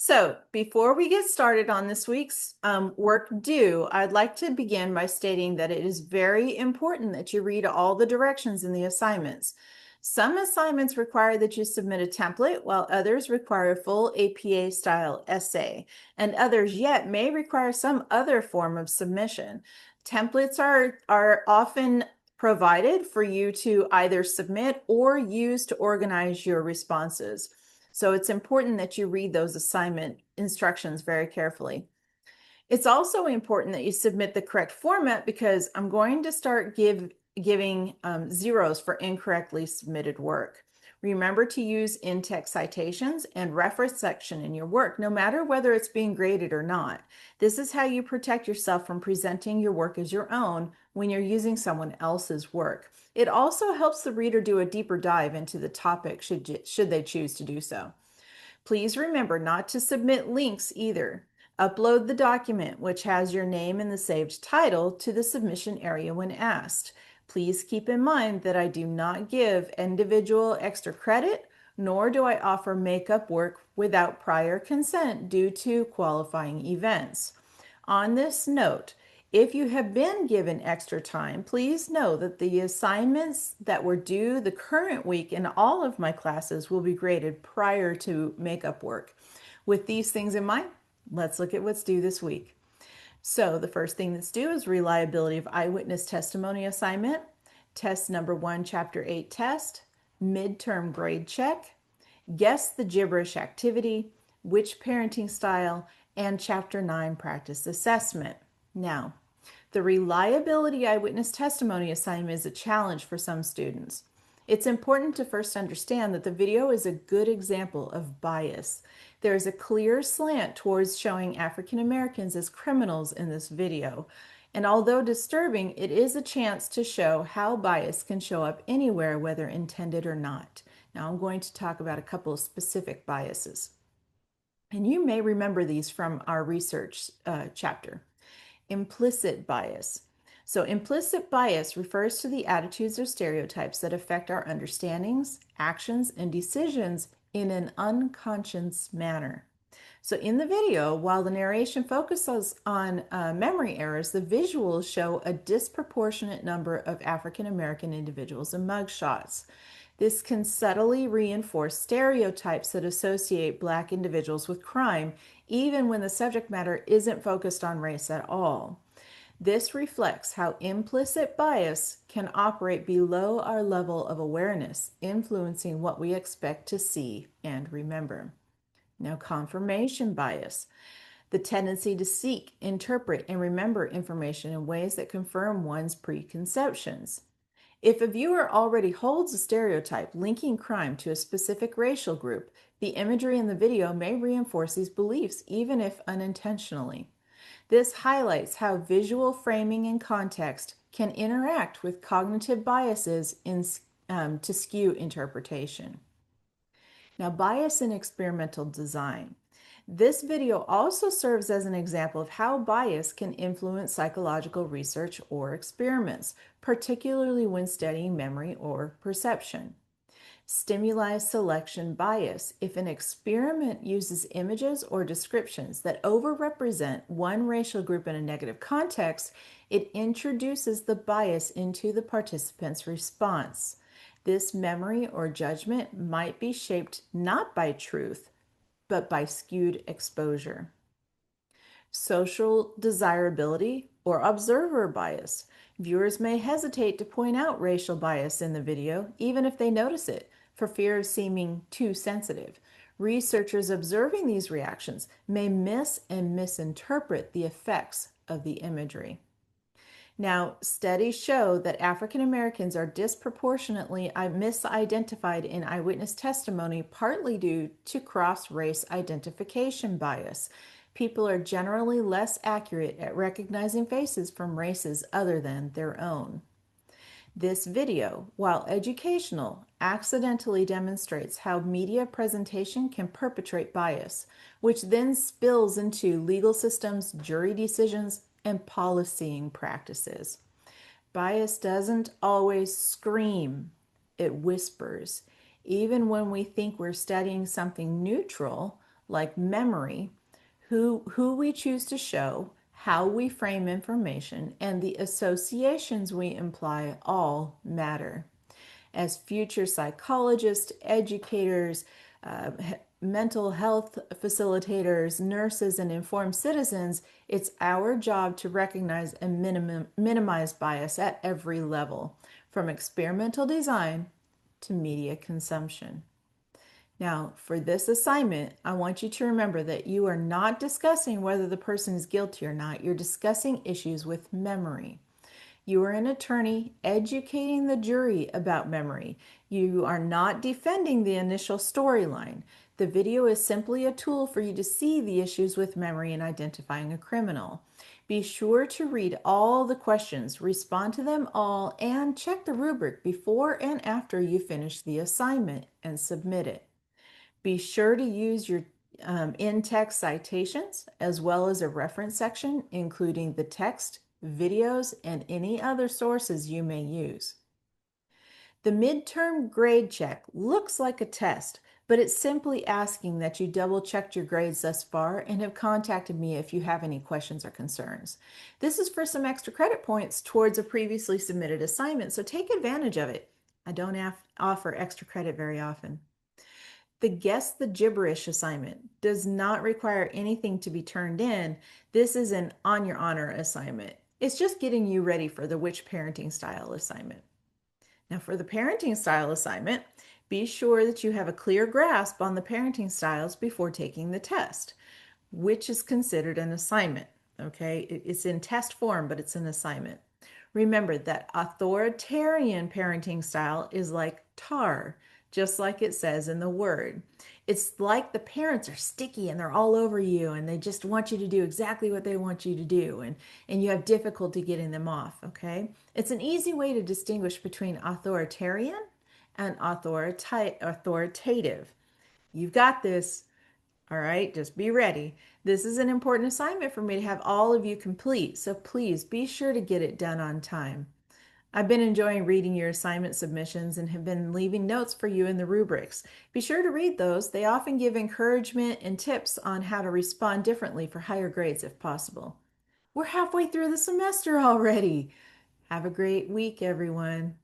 So before we get started on this week's work due, I'd like to begin by stating that it is very important that you read all the directions in the assignments. Some assignments require that you submit a template, while others require a full APA-style essay, and others yet may require some other form of submission. Templates are often provided for you to either submit or use to organize your responses. So it's important that you read those assignment instructions very carefully. It's also important that you submit the correct format because I'm going to start giving zeros for incorrectly submitted work. Remember to use in-text citations and reference section in your work, no matter whether it's being graded or not. This is how you protect yourself from presenting your work as your own when you're using someone else's work. It also helps the reader do a deeper dive into the topic should they choose to do so. Please remember not to submit links either. Upload the document, which has your name and the saved title, to the submission area when asked. Please keep in mind that I do not give individual extra credit, nor do I offer makeup work without prior consent due to qualifying events. On this note, if you have been given extra time, please know that the assignments that were due the current week in all of my classes will be graded prior to makeup work. With these things in mind, let's look at what's due this week. So the first thing that's due is reliability of eyewitness testimony assignment, test number 1, chapter 8 test, midterm grade check, guess the gibberish activity, which parenting style, and chapter 9 practice assessment. Now, the reliability eyewitness testimony assignment is a challenge for some students. It's important to first understand that the video is a good example of bias. There is a clear slant towards showing African Americans as criminals in this video. And although disturbing, it is a chance to show how bias can show up anywhere, whether intended or not. Now I'm going to talk about a couple of specific biases. And you may remember these from our research chapter. Implicit bias. So implicit bias refers to the attitudes or stereotypes that affect our understandings, actions, and decisions in an unconscious manner. So in the video, while the narration focuses on memory errors, the visuals show a disproportionate number of African American individuals in mugshots. This can subtly reinforce stereotypes that associate Black individuals with crime, even when the subject matter isn't focused on race at all. This reflects how implicit bias can operate below our level of awareness, influencing what we expect to see and remember. Now, confirmation bias, the tendency to seek, interpret, and remember information in ways that confirm one's preconceptions. If a viewer already holds a stereotype linking crime to a specific racial group, the imagery in the video may reinforce these beliefs, even if unintentionally. This highlights how visual framing and context can interact with cognitive biases to skew interpretation. Now, bias in experimental design. This video also serves as an example of how bias can influence psychological research or experiments, particularly when studying memory or perception. Stimuli selection bias. If an experiment uses images or descriptions that overrepresent one racial group in a negative context, it introduces the bias into the participant's response. This memory or judgment might be shaped not by truth, but by skewed exposure. Social desirability or observer bias. Viewers may hesitate to point out racial bias in the video, even if they notice it, for fear of seeming too sensitive. Researchers observing these reactions may miss and misinterpret the effects of the imagery. Now, studies show that African Americans are disproportionately misidentified in eyewitness testimony, partly due to cross-race identification bias. People are generally less accurate at recognizing faces from races other than their own. This video, while educational, accidentally demonstrates how media presentation can perpetrate bias, which then spills into legal systems, jury decisions, and policying practices. Bias doesn't always scream, it whispers. Even when we think we're studying something neutral, like memory, who we choose to show, how we frame information, and the associations we imply all matter. As future psychologists, educators, uh, mental health facilitators, nurses, and informed citizens, it's our job to recognize and minimize bias at every level, from experimental design to media consumption. Now, for this assignment, I want you to remember that you are not discussing whether the person is guilty or not. You're discussing issues with memory. You are an attorney educating the jury about memory. You are not defending the initial storyline. The video is simply a tool for you to see the issues with memory in identifying a criminal. Be sure to read all the questions, respond to them all, and check the rubric before and after you finish the assignment and submit it. Be sure to use your in-text citations as well as a reference section, including the text, videos, and any other sources you may use. The midterm grade check looks like a test, but it's simply asking that you double checked your grades thus far and have contacted me if you have any questions or concerns. This is for some extra credit points towards a previously submitted assignment, so take advantage of it. I don't offer extra credit very often. The Guess the Gibberish assignment does not require anything to be turned in. This is an on your honor assignment. It's just getting you ready for the Which Parenting Style assignment. Now, for the parenting style assignment, be sure that you have a clear grasp on the parenting styles before taking the test, which is considered an assignment. Okay, it's in test form, but it's an assignment. Remember that authoritarian parenting style is like tar, just like it says in the word. It's like the parents are sticky and they're all over you and they just want you to do exactly what they want you to do, and you have difficulty getting them off, okay? It's an easy way to distinguish between authoritarian and authoritative. You've got this. All right, just be ready. This is an important assignment for me to have all of you complete, so please be sure to get it done on time. I've been enjoying reading your assignment submissions and have been leaving notes for you in the rubrics. Be sure to read those. They often give encouragement and tips on how to respond differently for higher grades if possible. We're halfway through the semester already. Have a great week, everyone.